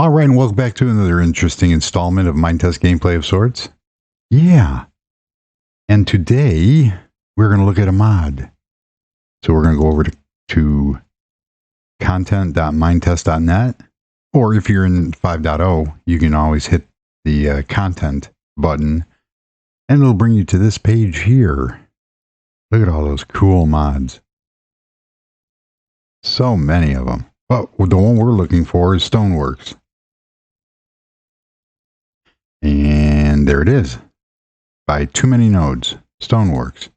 All right, and welcome back to another interesting installment of Minetest gameplay of sorts. Yeah, and today we're going to look at a mod. So we're going to go over to content.minetest.net, or if you're in 5.0, you can always hit the content button, and it'll bring you to this page here. Look at all those cool mods. So many of them. But the one we're looking for is Stoneworks. And there it is, by too many nodes, Stoneworks.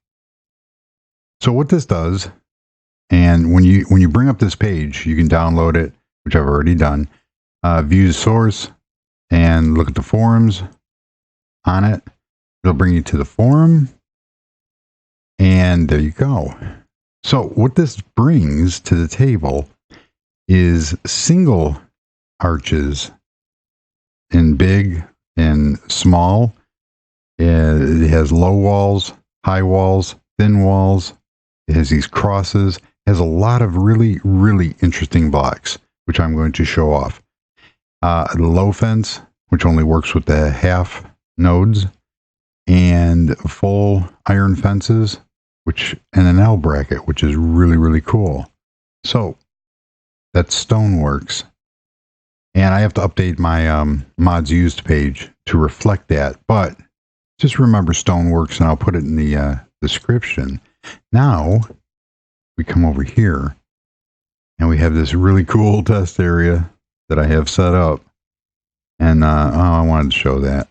So what this does, and when you bring up this page, you can download it, which I've already done, view the source, and look at the forums on it. It'll bring you to the forum, and there you go. So what this brings to the table is single arches in big and small. It has low walls, high walls, thin walls. It has these crosses. It has a lot of really, really interesting blocks, which I'm going to show off. The low fence, which only works with the half nodes, and full iron fences, and an L bracket, which is really, really cool. So that's Stoneworks. And I have to update my mods used page to reflect that. But just remember Stoneworks, and I'll put it in the description. Now, we come over here, and we have this really cool test area that I have set up. And, I wanted to show that.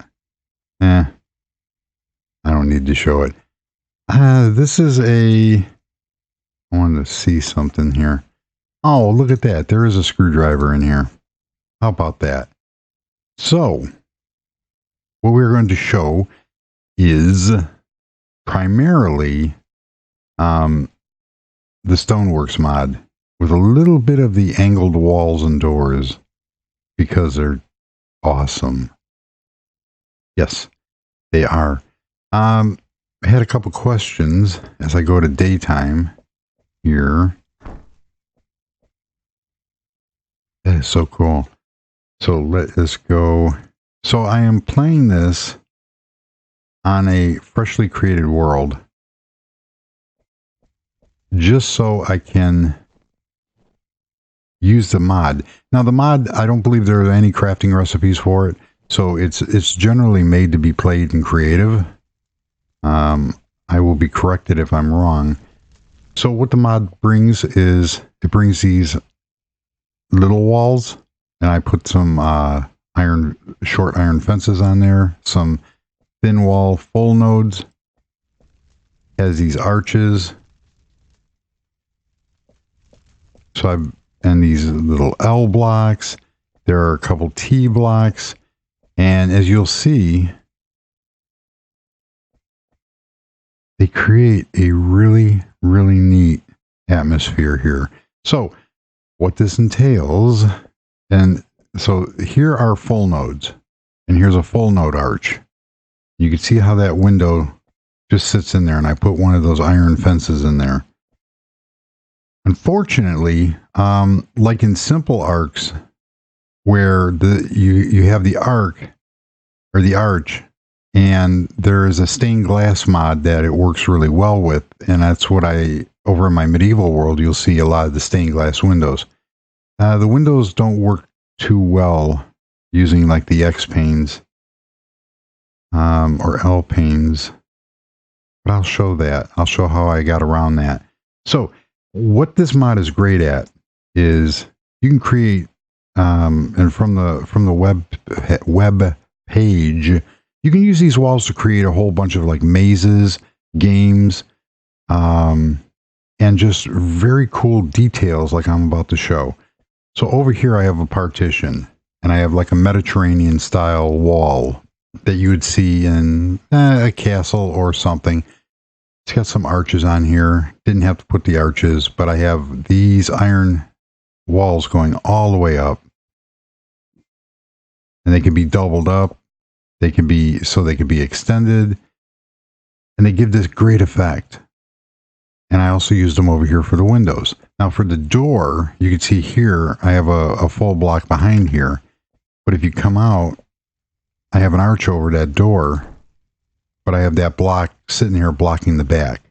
I don't need to show it. This is I wanted to see something here. Oh, look at that. There is a screwdriver in here. How about that? So, what we're going to show is primarily the Stoneworks mod with a little bit of the angled walls and doors because they're awesome. Yes, they are. I had a couple questions as I go to daytime here. That is so cool. So let us go. So I am playing this on a freshly created world just so I can use the mod. Now the mod, I don't believe there are any crafting recipes for it. So it's generally made to be played in creative. I will be corrected if I'm wrong. So what the mod brings is it brings these little walls, and I put some short iron fences on there, some thin wall full nodes, has these arches, and these little L blocks. There are a couple T blocks, and as you'll see, they create a really, really neat atmosphere here. So what this entails, and so here are full nodes, and here's a full node arch. You can see how that window just sits in there, and I put one of those iron fences in there. Unfortunately, like in simple arcs, where you have the arc or the arch, and there is a stained glass mod that it works really well with, and that's what over in my medieval world, you'll see a lot of the stained glass windows. The windows don't work too well using like the X panes or L panes, but I'll show that. I'll show how I got around that. So what this mod is great at is you can create, and from the web page, you can use these walls to create a whole bunch of like mazes, games, and just very cool details like I'm about to show. So over here I have a partition, and I have like a Mediterranean style wall that you would see in a castle or something. It's got some arches on here. Didn't have to put the arches, but I have these iron walls going all the way up, and they can be doubled up. They can be extended, and they give this great effect. And I also used them over here for the windows. Now for the door, you can see here, I have a full block behind here. But if you come out, I have an arch over that door, but I have that block sitting here blocking the back.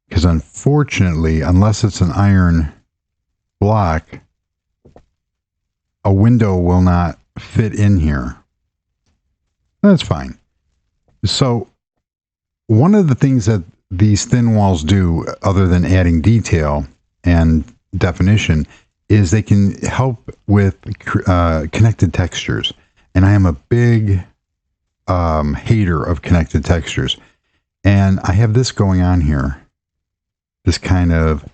Because unfortunately, unless it's an iron block, a window will not fit in here. That's fine. So one of the things that these thin walls do, other than adding detail and definition, is they can help with connected textures. And I am a big hater of connected textures. And I have this going on here. This kind of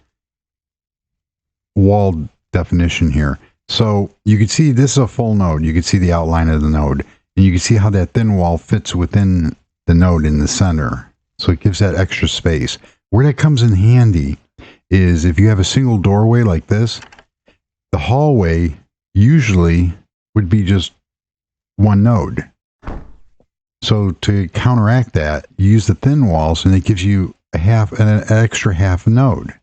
wall definition here. So you can see this is a full node. You can see the outline of the node. And you can see how that thin wall fits within the node in the center. So it gives that extra space. Where that comes in handy is if you have a single doorway like this, the hallway usually would be just one node. So to counteract that, you use the thin walls and it gives you an extra half node.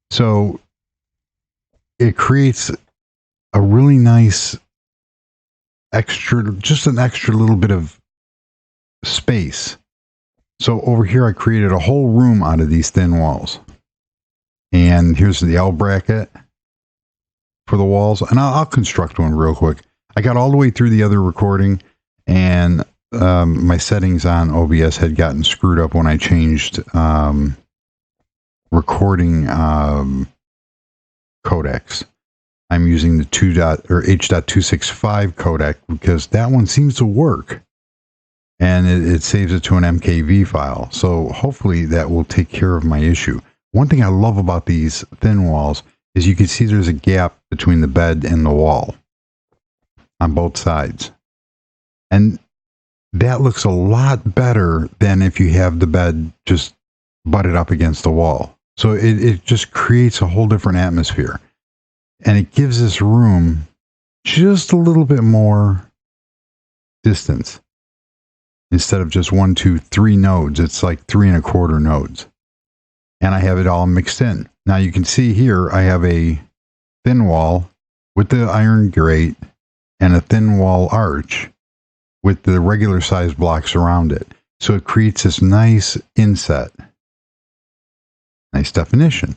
So it creates a really nice just an extra little bit of space. So over here, I created a whole room out of these thin walls. And here's the L bracket for the walls. And I'll construct one real quick. I got all the way through the other recording, and my settings on OBS had gotten screwed up when I changed recording codecs. I'm using the H.265 codec because that one seems to work, and it saves it to an MKV file. So hopefully that will take care of my issue. One thing I love about these thin walls is you can see there's a gap between the bed and the wall on both sides. And that looks a lot better than if you have the bed just butted up against the wall. So it just creates a whole different atmosphere. And it gives this room just a little bit more distance. Instead of just 1, 2, 3 nodes, it's like 3 1/4 nodes. And I have it all mixed in. Now you can see here, I have a thin wall with the iron grate and a thin wall arch with the regular size blocks around it. So it creates this nice inset. Nice definition.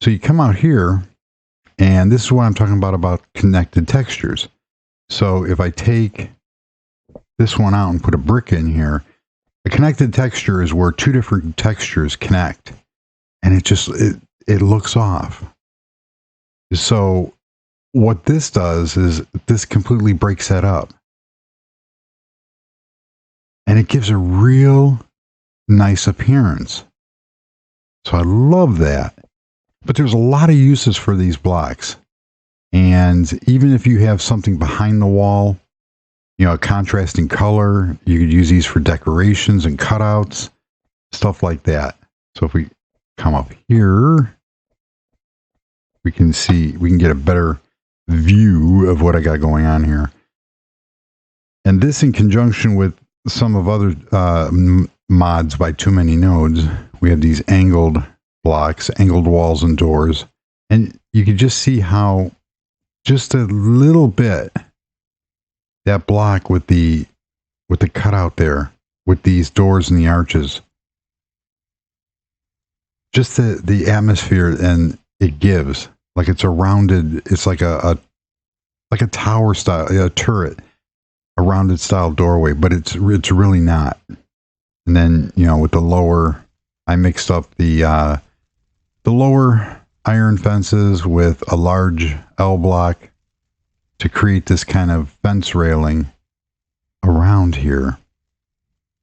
So you come out here, and this is what I'm talking about connected textures. So if I take this one out and put a brick in here, a connected texture is where two different textures connect. And it looks off. So what this does is this completely breaks that up. And it gives a real nice appearance. So I love that. But there's a lot of uses for these blocks. And even if you have something behind the wall, you know, a contrasting color, you could use these for decorations and cutouts, stuff like that. So if we come up here, we can get a better view of what I got going on here. And this in conjunction with some of other mods by Too Many Nodes, we have these angled blocks, angled walls and doors. And you can just see how just a little bit, that block with the cutout there, with these doors and the arches, just the atmosphere and it gives, like it's a rounded, it's like a tower style, a turret, a rounded style doorway, but it's really not. And then, you know, with the lower, I mixed up the lower iron fences with a large L block to create this kind of fence railing around here.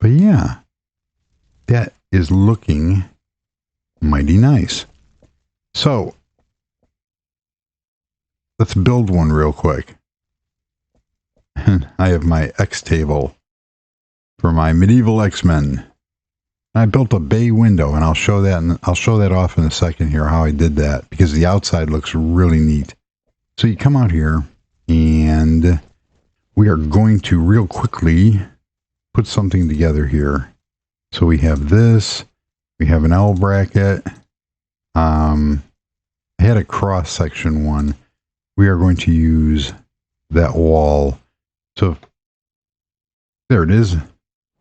But yeah, that is looking mighty nice. So let's build one real quick. I have my X table for my medieval X-Men. I built a bay window, and I'll show that off in a second here, how I did that, because the outside looks really neat. So you come out here, and we are going to real quickly put something together here. So we have this, we have an L bracket. I had a cross section one. We are going to use that wall. So there it is.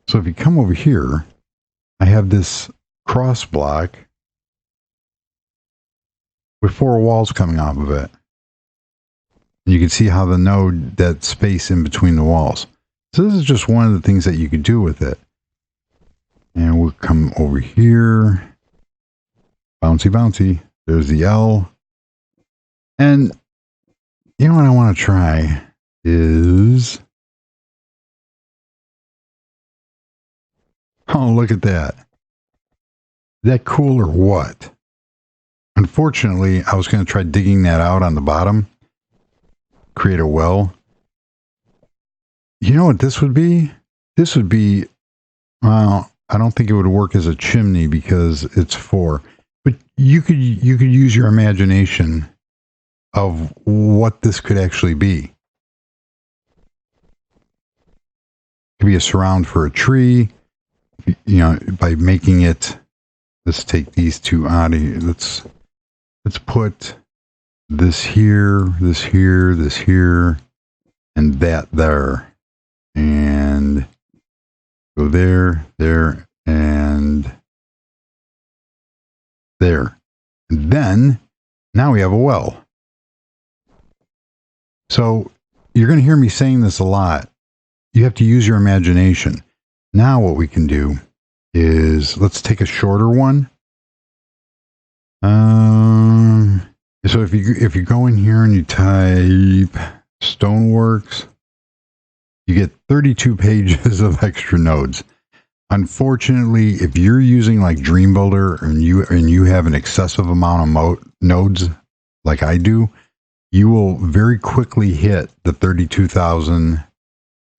So if you come over here, I have this cross block with 4 walls coming off of it. And you can see how the node, that space in between the walls. So this is just one of the things that you could do with it. And we'll come over here. Bouncy, bouncy. There's the L. And you know what I want to try is... Oh, look at that. Is that cool or what? Unfortunately, I was going to try digging that out on the bottom. Create a well. You know what this would be? This would be, well, I don't think it would work as a chimney because it's 4. But you could use your imagination of what this could actually be. It could be a surround for a tree. You know, by making it, let's take these 2 out of here. Let's put this here, this here, this here, and that there. And go there, there, and there. And then, now we have a well. So, you're going to hear me saying this a lot. You have to use your imagination. Now what we can do is, let's take a shorter one. So if you go in here and you type Stoneworks, you get 32 pages of extra nodes. Unfortunately, if you're using like Dreambuilder and you have an excessive amount of nodes like I do, you will very quickly hit the 32,000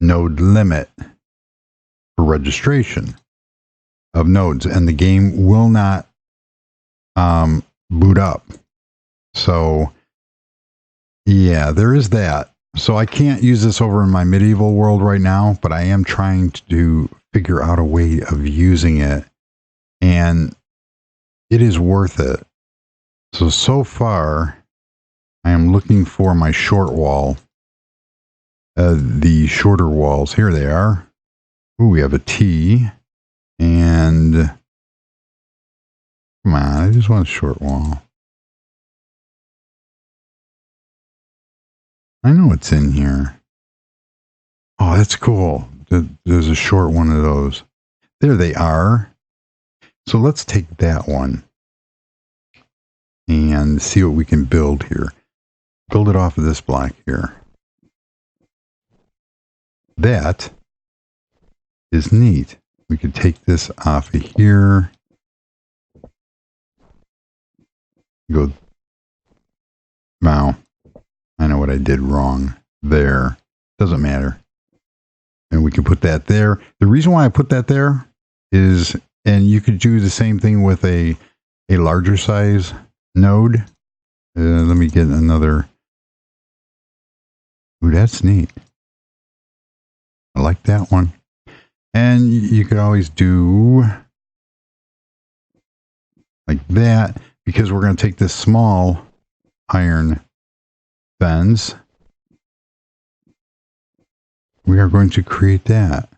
node limit for registration of nodes, and the game will not boot up. So yeah, there is that. So I can't use this over in my medieval world right now, but I am trying to figure out a way of using it, and it is worth it. So far I am looking for my short wall, the shorter walls. Here they are. Ooh, we have a T, and come on, I just want a short wall. I know it's in here. Oh, that's cool. There's a short one of those. There they are. So let's take that one and see what we can build here. Build it off of this block here. That is neat. We could take this off of here. Go. Wow. I know what I did wrong there. Doesn't matter. And we can put that there. The reason why I put that there is, and you could do the same thing with a larger size node. Let me get another. Ooh, that's neat. I like that one. And you could always do like that, because we're going to take this small iron fence. We are going to create that.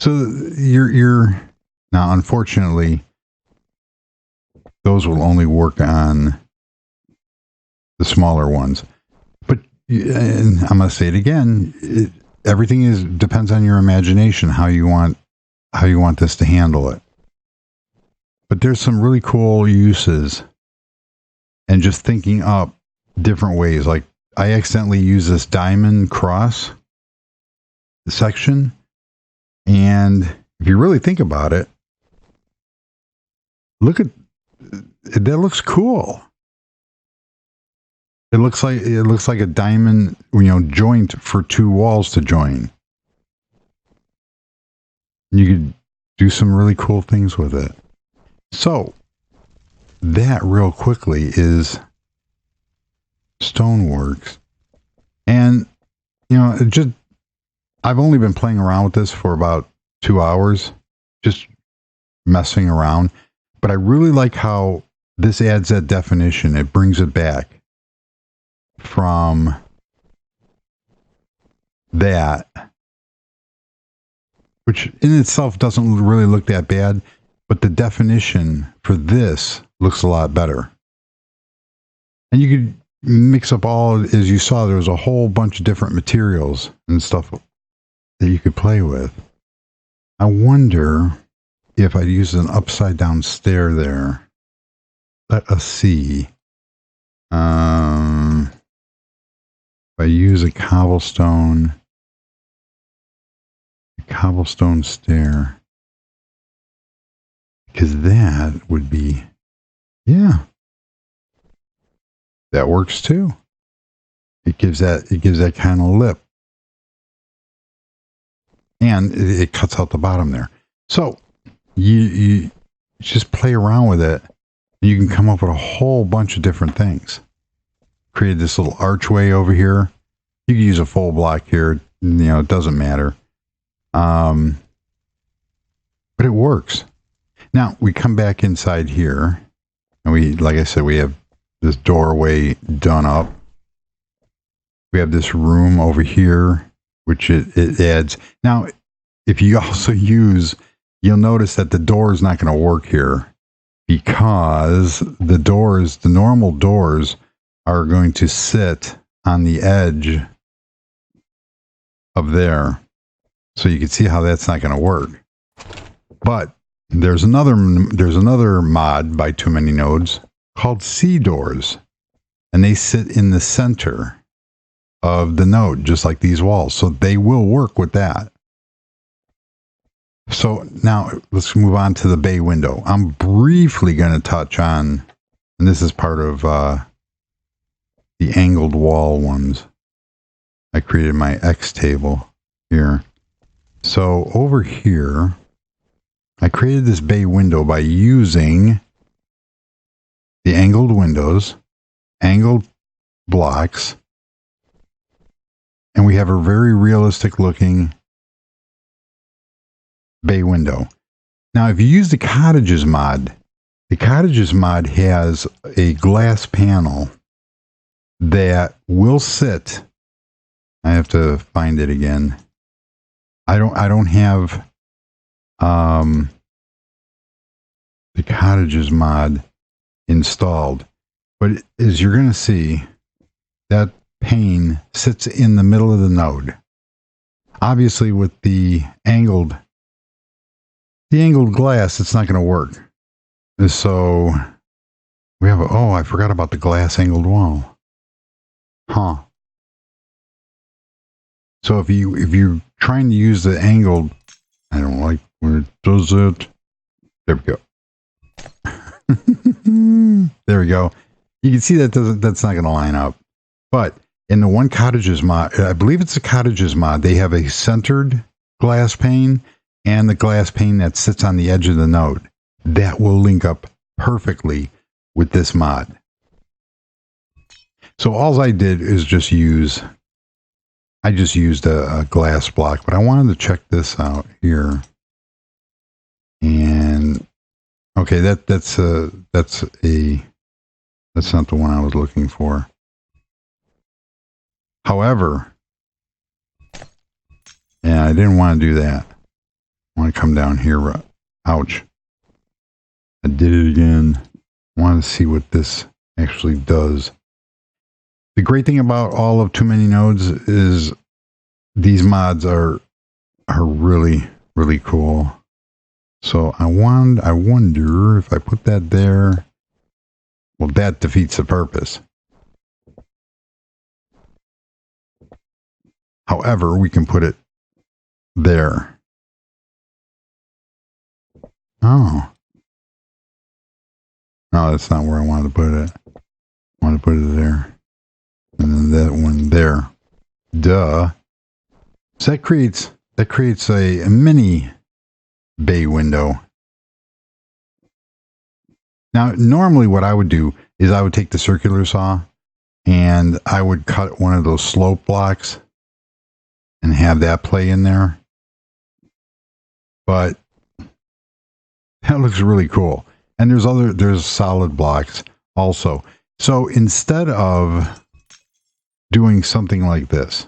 So you're now, unfortunately, those will only work on the smaller ones. But, and I'm going to say it again, everything depends on your imagination, how you want this to handle it. But there's some really cool uses, and just thinking up different ways. Like I accidentally used this diamond cross section, and if you really think about it, look at that. Looks cool. It looks like a diamond, joint for 2 walls to join. You could do some really cool things with it. So that real quickly is Stoneworks. And I've only been playing around with this for about 2 hours, just messing around, but I really like how this adds that definition. It brings it back from that, which in itself doesn't really look that bad, but the definition for this looks a lot better. And you could mix up all, as you saw, there was a whole bunch of different materials and stuff that you could play with. I wonder if I use an upside down stair there. Let us see. If I use a cobblestone stair, because that would be, yeah, that works too. It gives that kind of lip, and it cuts out the bottom there. So you just play around with it. You can come up with a whole bunch of different things. Created this little archway over here. You can use a full block here. It doesn't matter. But it works. Now we come back inside here, and like I said, we have this doorway done up. We have this room over here, which it adds. Now, if you also use, you'll notice that the door is not going to work here, because the normal doors are going to sit on the edge of there. So you can see how that's not going to work. But there's another mod by Too Many Nodes called C doors, and they sit in the center of the node, just like these walls. So they will work with that. So now let's move on to the bay window. I'm briefly going to touch on, and this is part of the angled wall ones. I created my X table here. So over here, I created this bay window by using the angled windows, angled blocks, and we have a very realistic looking bay window. Now, if you use the cottages mod has a glass panel that will sit. I have to find it again. I don't have the cottages mod installed, but as you're going to see, that pane sits in the middle of the node. Obviously, with the angled glass, it's not going to work. So we have I forgot about the glass angled wall. Huh. So if you're trying to use the angled, I don't like where it does it. There we go. There we go. You can see that's not going to line up. But in the one cottages mod, I believe it's a cottages mod, they have a centered glass pane and the glass pane that sits on the edge of the node. That will link up perfectly with this mod. So all I did is just used a glass block, but I wanted to check this out here. And okay, that's not the one I was looking for. However, yeah, I didn't want to do that. I want to come down here. Ouch. I did it again. I want to see what this actually does. The great thing about all of Too Many Nodes is these mods are really, really cool. So I wonder if I put that there, well, that defeats the purpose. However, we can put it there. Oh. No, that's not where I wanted to put it. I want to put it there. And then that one there. Duh. So that creates a mini bay window. Now, normally what I would do is I would take the circular saw and I would cut one of those slope blocks and have that play in there. But that looks really cool. And there's solid blocks also. So instead of doing something like this,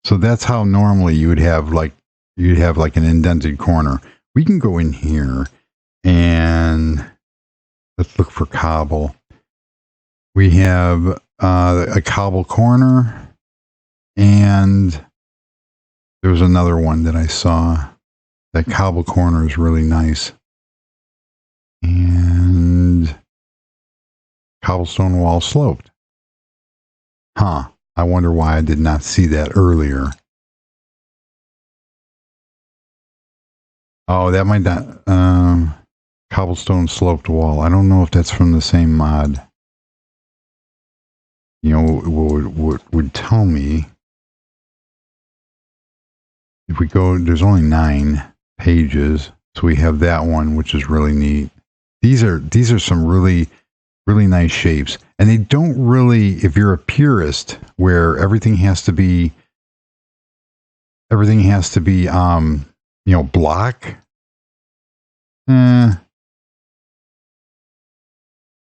So that's how normally you'd have like an indented corner. We can go in here and let's look for cobble. We have a cobble corner, and there was another one that I saw. That cobble corner is really nice. And cobblestone wall sloped. Huh. I wonder why I did not see that earlier. Oh, that might not... cobblestone sloped wall. I don't know if that's from the same mod. You know, would tell me... If we go... There's only 9 pages. So we have that one, which is really neat. These are some really nice shapes. And they don't really... If you're a purist, where everything has to be... you know, block.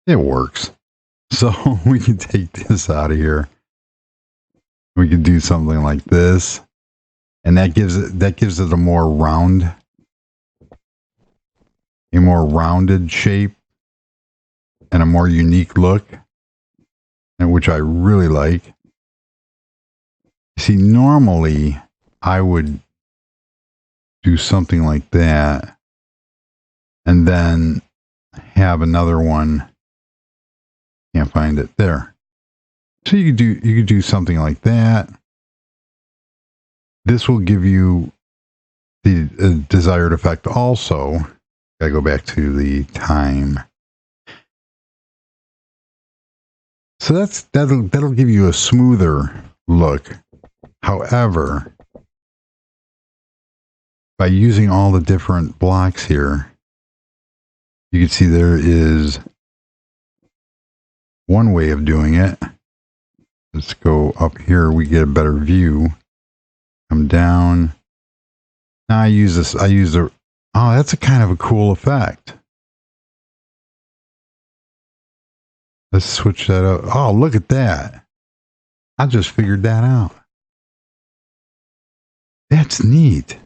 It works. So we can take this out of here. We can do something like this, and that gives it a more rounded shape and a more unique look, and which I really like. See, normally I would do something like that, and then have another one. Can't find it there. So you could do something like that. This will give you the desired effect. Also, gotta go back to the time. So that'll give you a smoother look. However, by using all the different blocks here, you can see there is one way of doing it. Let's go up here. We get a better view. Come down. Now I use this. Oh, that's a kind of a cool effect. Let's switch that up. Oh, look at that. I just figured that out. That's neat.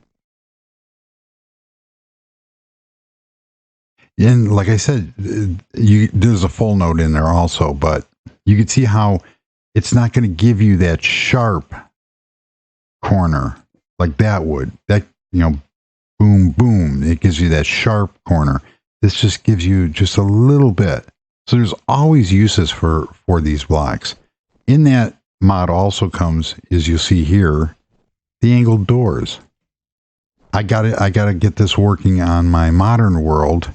And like I said, there's a full note in there also, but you can see how it's not going to give you that sharp corner like that would. That, you know, boom, boom. It gives you that sharp corner. This just gives you just a little bit. So there's always uses for these blocks. In that mod also comes, as you'll see here, the angled doors. I gotta get this working on my modern world,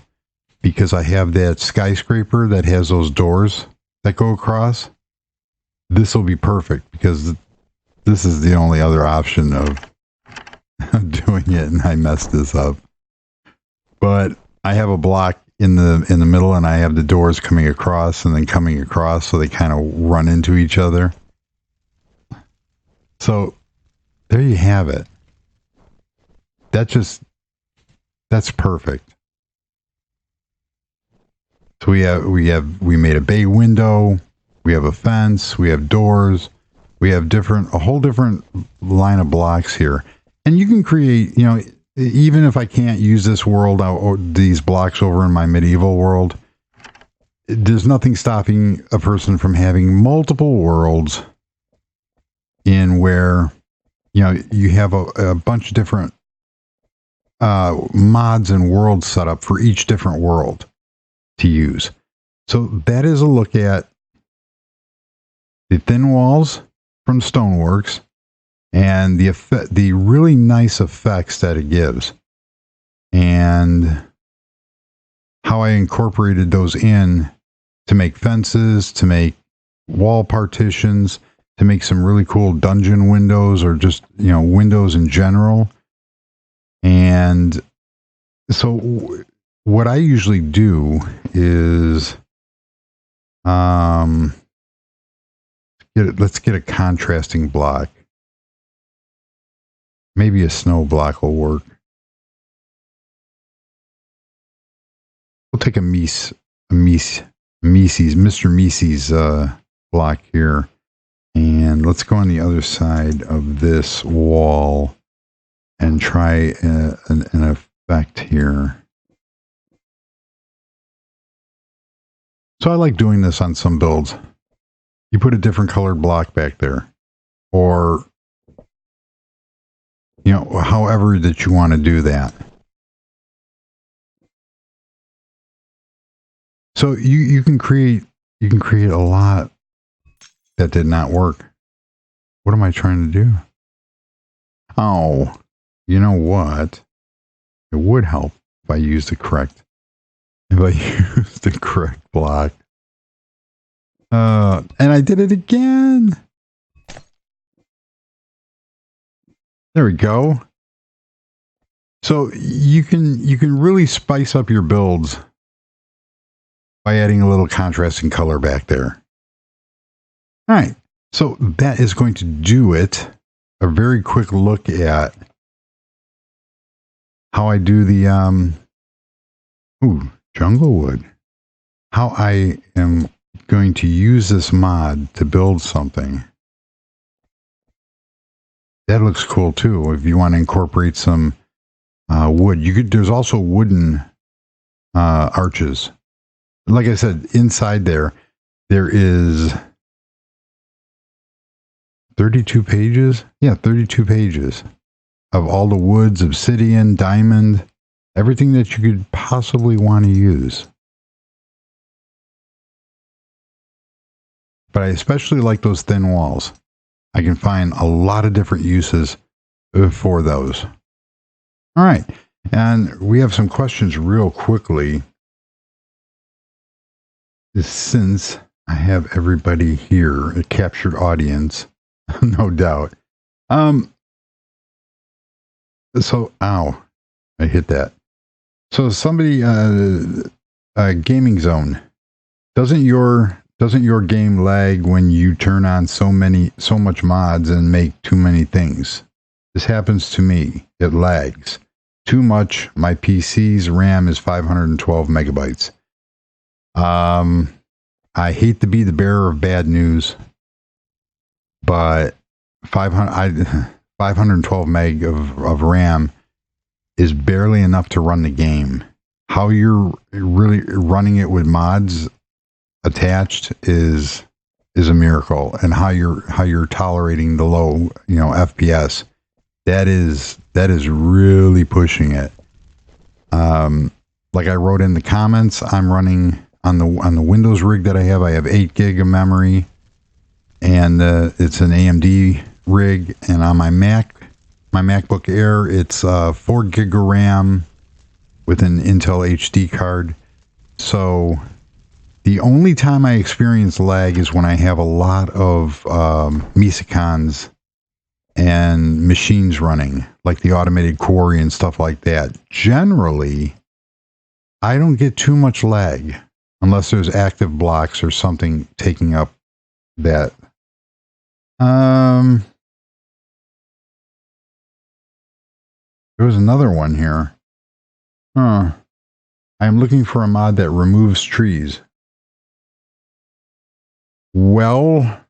because I have that skyscraper that has those doors that go across. This will be perfect, because this is the only other option of doing it, and I messed this up. But I have a block in the middle, and I have the doors coming across and then coming across, so they kind of run into each other. So there you have it. That's perfect. So we made a bay window, we have a fence, we have doors, we have a whole different line of blocks here. And you can create, you know, even if I can't use this world or these blocks over in my medieval world, there's nothing stopping a person from having multiple worlds in where, you know, you have a bunch of different mods and worlds set up for each different world to use. So that is a look at the thin walls from Stoneworks and the really nice effects that it gives, and how I incorporated those in to make fences, to make wall partitions, to make some really cool dungeon windows, or just, you know, windows in general. And so what I usually do is, let's get a contrasting block. Maybe a snow block will work. We'll take a Mr. Mises block here. And let's go on the other side of this wall and try an effect here. So I like doing this on some builds. You put a different colored block back there, or, you know, however that you want to do that. So you can create a lot that did not work. What am I trying to do? Oh, you know what? It would help if I used the correct block. And I did it again. There we go. So you can really spice up your builds by adding a little contrasting color back there. All right. So that is going to do it. A very quick look at how I do the jungle wood. How I am going to use this mod to build something. That looks cool too. If you want to incorporate some wood, you could. There's also wooden arches. Like I said, inside there is 32 pages. Yeah, 32 pages of all the woods, obsidian, diamond, everything that you could possibly want to use. But I especially like those thin walls. I can find a lot of different uses for those. All right. And we have some questions real quickly, since I have everybody here, a captured audience, no doubt. So, ow, I hit that. So somebody, Gaming Zone, doesn't your game lag when you turn on so much mods and make too many things? This happens to me. It lags too much. My PC's RAM is 512 megabytes. I hate to be the bearer of bad news, but 512 meg of RAM is barely enough to run the game. How you're really running it with mods attached is a miracle, and how you're tolerating the low, FPS. That is really pushing it. Like I wrote in the comments, I'm running on the Windows rig that I have 8 gig of memory, and it's an AMD rig, and on my MacBook Air, it's 4 gig of RAM with an Intel HD card. So the only time I experience lag is when I have a lot of Misicons and machines running, like the automated quarry and stuff like that. Generally, I don't get too much lag unless there's active blocks or something taking up that. There was another one here. I am looking for a mod that removes trees. Well,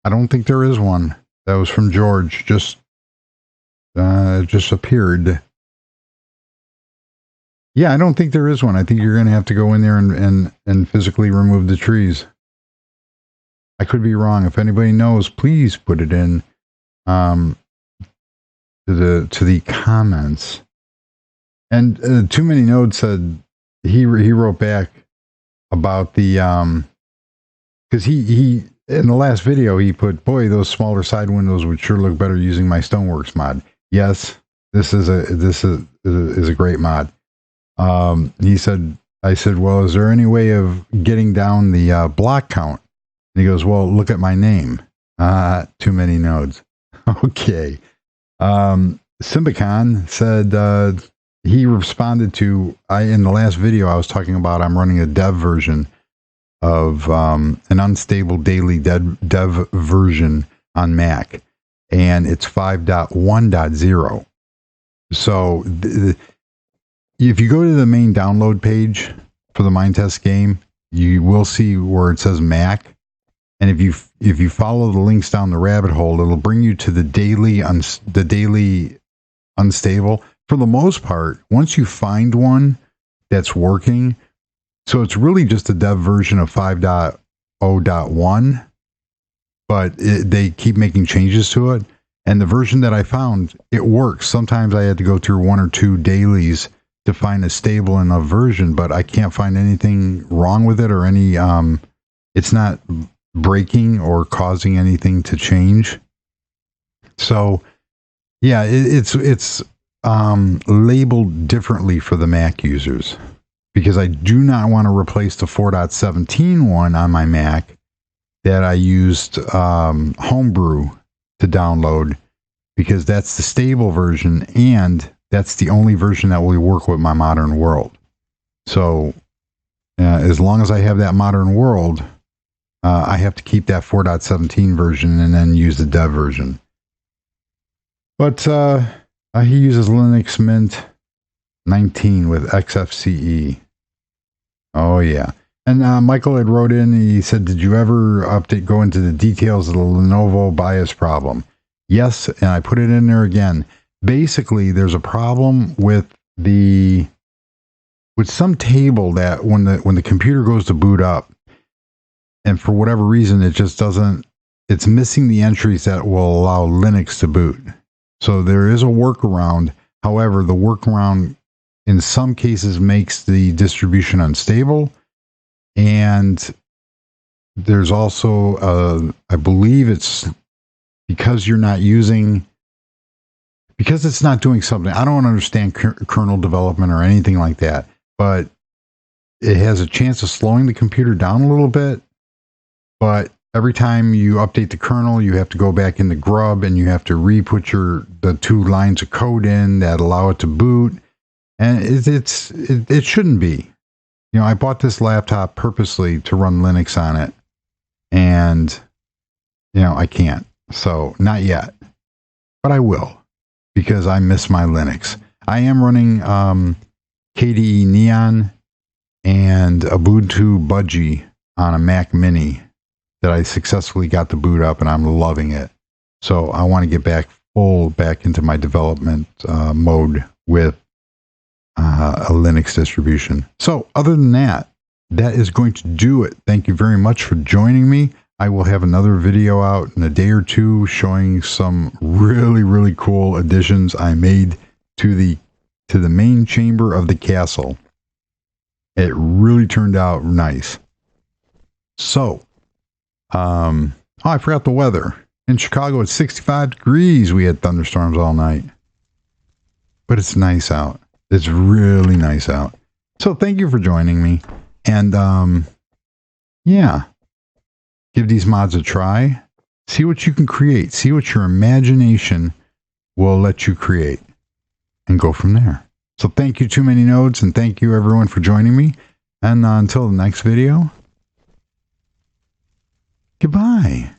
I don't think there is one. That was from George. Just appeared. Yeah, I don't think there is one. I think you're going to have to go in there and physically remove the trees. I could be wrong. If anybody knows, please put it in to the comments. And Too Many Nodes said he wrote back about the because he in the last video he put, boy, those smaller side windows would sure look better using my Stoneworks mod. Yes, this is a great mod. He said, I said, well, is there any way of getting down the block count? And he goes, well, look at my name. Too Many Nodes. Okay. Simbicon said he responded to, in the last video I was talking about, I'm running a dev version of an unstable daily dev version on Mac, and it's 5.1.0. So if you go to the main download page for the Minetest game, you will see where it says Mac. And if you follow the links down the rabbit hole, it'll bring you to the daily unstable. For the most part, once you find one that's working, so it's really just a dev version of 5.0.1, but they keep making changes to it. And the version that I found, it works. Sometimes I had to go through 1 or 2 dailies to find a stable enough version, but I can't find anything wrong with it or any, it's not breaking or causing anything to change. So yeah, it's labeled differently for the Mac users, because I do not want to replace the 4.17 one on my Mac that I used Homebrew to download, because that's the stable version and that's the only version that will work with my modern world. So as long as I have that modern world, I have to keep that 4.17 version and then use the dev version. But he uses Linux Mint 19 with XFCE. Oh yeah. And Michael had wrote in, he said, did you ever go into the details of the Lenovo BIOS problem? Yes, and I put it in there again. Basically, there's a problem with some table that when the computer goes to boot up, and for whatever reason, it just doesn't, it's missing the entries that will allow Linux to boot. So there is a workaround. However, the workaround in some cases makes the distribution unstable. And there's also, I believe it's because you're not using, because it's not doing something. I don't understand kernel development or anything like that, but it has a chance of slowing the computer down a little bit. But every time you update the kernel, you have to go back in the grub and you have to re-put the 2 lines of code in that allow it to boot. And it shouldn't be. You know, I bought this laptop purposely to run Linux on it, and you know, I can't. So not yet, but I will, because I miss my Linux. I am running KDE Neon and Ubuntu Budgie on a Mac Mini that I successfully got to boot up, and I'm loving it. So I want to get back into my development mode with a Linux distribution. So other than that, that is going to do it. Thank you very much for joining me. I will have another video out in a day or two showing some really, really cool additions I made to the main chamber of the castle. It really turned out nice. So, I forgot the weather. In Chicago, it's 65 degrees. We had thunderstorms all night. But it's nice out. It's really nice out. So thank you for joining me. And, yeah. Give these mods a try. See what you can create. See what your imagination will let you create. And go from there. So thank you, Too Many Nodes, and thank you, everyone, for joining me. And until the next video, goodbye.